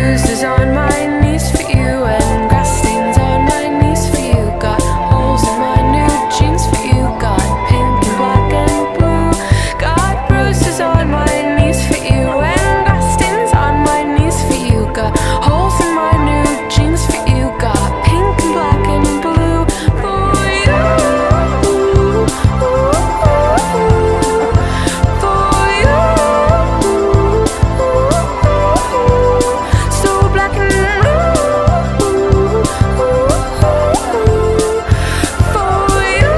bruises on my knees for you and grass stains on my knees for you. Got holes in my new jeans for you. Got pink and black and blue. Got bruises on my knees for you and grass stains on my knees for you. Got holes in my new jeans for you. Got pink and black and blue for you. For you. So black and blue for you.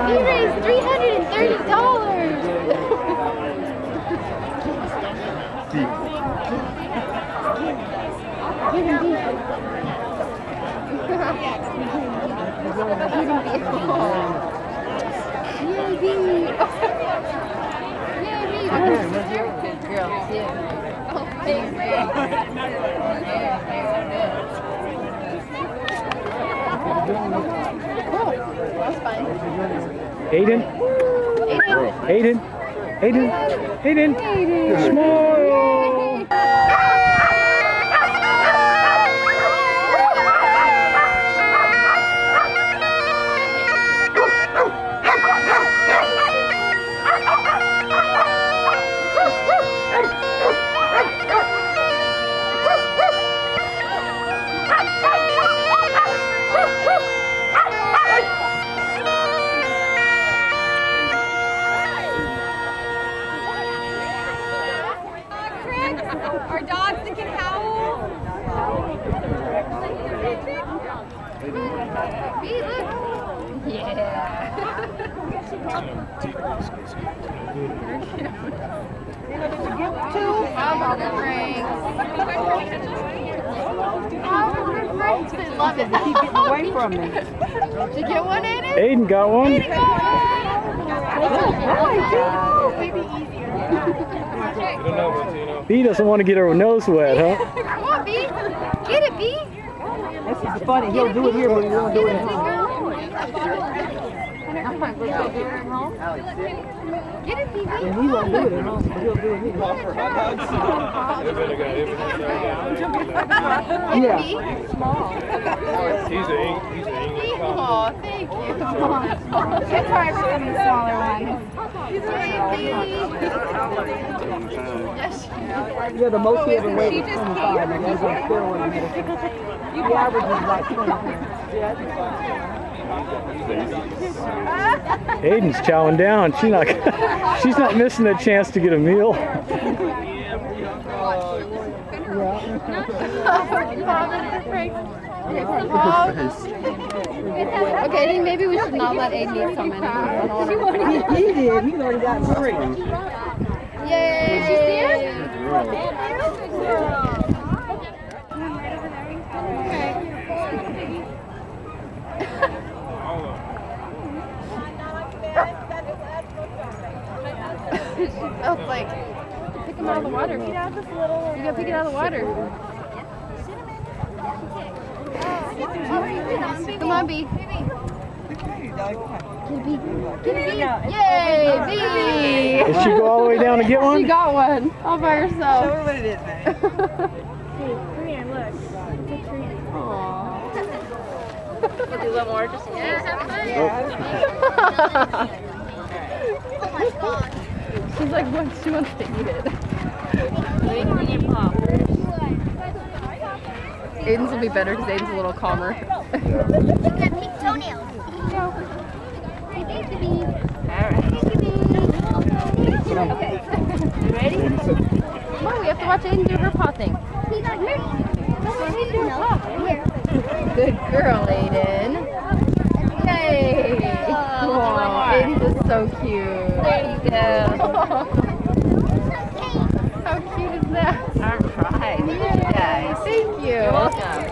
He raised $330. Aiden. Smile. Our dogs that can howl. Hey, look. Yeah. How about the Franks? They love it. Keep getting away from me. Did you get one, Aiden? Aiden got one. Maybe easier. B doesn't want to get her nose wet, huh? Come on, B. Get it, B. This is funny. He'll do it here, but he won't do it at home. Get it, B. And he won't do it at home, but he'll do it here. Yeah. Small. He's an English Oh, thank you. It's hard for some of the smaller ones. Yes. Yeah, the most he ever weighed was 25, and he's on steroid medicine. The average is like 20 pounds. Aiden's chowing down. She's not missing a chance to get a meal. Okay, then maybe we should not let Aiden eat so many. He did. He's already got 3. Yay! Did you see it? Oh, it's like, pick him out of the water. You gotta pick it out of the water. Come on, B. Get it, B. Yay, B. Did she go all the way down to get one? She got one all by herself. Show her what it is, man. Aww. Do a little more, just in case. Oh my god. She's like, what? She wants to eat it. Aiden's will be better because Aiden's a little calmer. Look at pink toenails. Okay. You ready? Come on, we have to watch Aiden do her paw thing. Good girl, Aiden. Yay! Oh, Aiden's just so cute. There you go. How cute is that? All right. Guys. Thank you. You're welcome.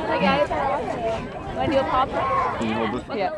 Hi, guys. Want to do a paw print? Can you hold this? Yeah.